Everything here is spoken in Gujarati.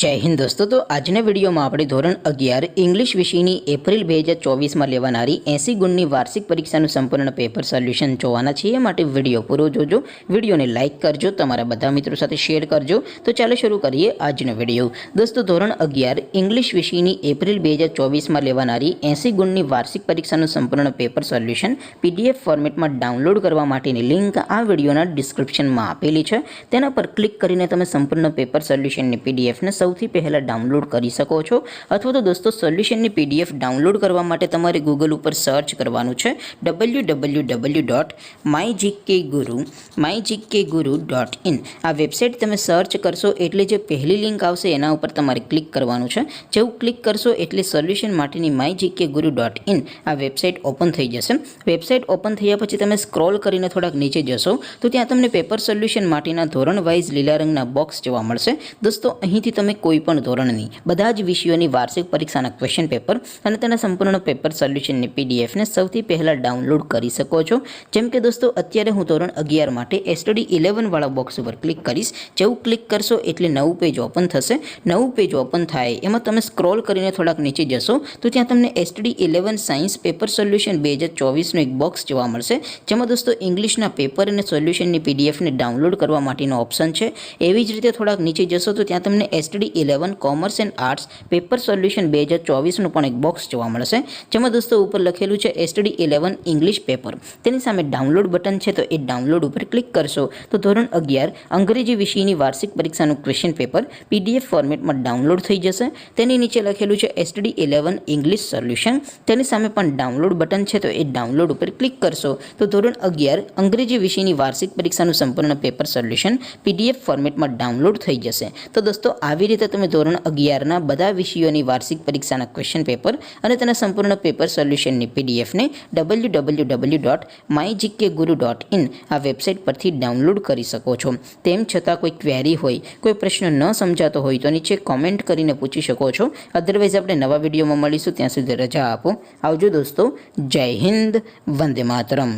जय हिंद दोस्तों। तो આજના વિડીયોમાં આપણે ધોરણ 11 ઇંગ્લિશ વિષયની એપ્રિલ 2024માં લેવાનારી 80 ગુણની વાર્ષિક પરીક્ષાનું સંપૂર્ણ પેપર સોલ્યુશન જોવાના છીએ। માટે વિડીયો પૂરો જોજો, વિડીયોને લાઇક કરજો, તમારા બધા મિત્રો સાથે શેર કરજો। તો ચાલો શરૂ કરીએ આજનો વિડીયો। દોસ્તો ધોરણ 11 ઇંગ્લિશ વિષયની એપ્રિલ 2024માં લેવાનારી 80 ગુણની વાર્ષિક પરીક્ષાનું સંપૂર્ણ પેપર સોલ્યુશન પીડીએફ ફોર્મેટમાં ડાઉનલોડ કરવા માટેની લિંક આ વિડીયોના ડિસ્ક્રિપ્શનમાં આપેલી છે। તેના પર ક્લિક કરીને તમે સંપૂર્ણ પેપર સોલ્યુશનની પીડીએફને સૌથી પહેલા ડાઉનલોડ કરી શકો છો। અથવા તો દોસ્તો સોલ્યુશનની પીડીએફ ડાઉનલોડ કરવા માટે તમારે ગૂગલ ઉપર સર્ચ કરવાનું છે www.mygkguru.in। આ વેબસાઇટ તમે સર્ચ કરશો એટલે જે પહેલી લિંક આવશે એના ઉપર તમારે ક્લિક કરવાનું છે। જેવું ક્લિક કરશો એટલે સોલ્યુશન માટેની mygkguru.in આ વેબસાઇટ ઓપન થઈ જશે। વેબસાઇટ ઓપન થયા પછી તમે સ્ક્રોલ કરીને થોડાક નીચે જશો તો ત્યાં તમને પેપર સોલ્યુશન માટેના ધોરણ વાઇઝ લીલા રંગના બોક્સ જોવા મળશે। દોસ્તો અહીંથી તમે કોઈ પણ ધોરણની બધા જ વિષયોની વાર્ષિક પરીક્ષાના ક્વેશ્ચન પેપર અને તેના સંપૂર્ણ પેપર સોલ્યુશનની પીડીએફને સૌથી પહેલાં ડાઉનલોડ કરી શકો છો। જેમ કે દોસ્તો અત્યારે હું ધોરણ 11 માટે STD 11 વાળા બોક્સ ઉપર ક્લિક કરીશ। જેવું ક્લિક કરશો એટલે નવું પેજ ઓપન થશે। નવું પેજ ઓપન થાય એમાં તમે સ્ક્રોલ કરીને થોડાક નીચે જશો તો ત્યાં તમને STD 11 સાયન્સ પેપર સોલ્યુશન 2024નું એક બોક્સ જોવા મળશે, જેમાં દોસ્તો ઇંગ્લિશના પેપર અને સોલ્યુશનની પીડીએફને ડાઉનલોડ કરવા માટેનો ઓપ્શન છે। એવી જ રીતે થોડાક નીચે જશો તો ત્યાં તમને STD 11 commerce and arts paper solution 2024નું પણ એક બોક્સ જોવા મળશે, જેમાં દોસ્તો ઉપર લખેલું છે STD 11 ઇંગ્લિશ પેપર। તેની સામે ડાઉનલોડ બટન છે તો એ ડાઉનલોડ ઉપર ક્લિક કરશો તો ધોરણ 11 અંગ્રેજી વિષયની વાર્ષિક પરીક્ષાનું ક્વેશ્ચન પેપર પીડીએફ ફોર્મેટમાં ડાઉનલોડ થઈ જશે। તેની નીચે લખેલું છે STD 11 ઇંગ્લિશ સોલ્યુશન। તેની સામે પણ ડાઉનલોડ બટન છે તો એ ડાઉનલોડ ઉપર ક્લિક કરશો તો ધોરણ 11 અંગ્રેજી વિષયની વાર્ષિક પરીક્ષાનું સંપૂર્ણ પેપર સોલ્યુશન પીડીએફ ફોર્મેટમાં ડાઉનલોડ થઈ જશે। તો દોસ્તો આવી રીતે તમે ધોરણ 11ના બધા વિષયોની વાર્ષિક પરીક્ષાના ક્વેશ્ચન પેપર અને તેના સંપૂર્ણ પેપર સોલ્યુશનની પીડીએફને www.mygkguru.in આ વેબસાઇટ પરથી ડાઉનલોડ કરી શકો છો। તેમ છતાં કોઈ ક્વેરી હોય, કોઈ પ્રશ્ન ન સમજાતો હોય તો નીચે કોમેન્ટ કરીને પૂછી શકો છો। અધરવાઇઝ આપણે નવા વિડીયોમાં મળીશું, ત્યાં સુધી રજા આપો। આવજો દોસ્તો। જય હિન્દ, વંદે માતરમ।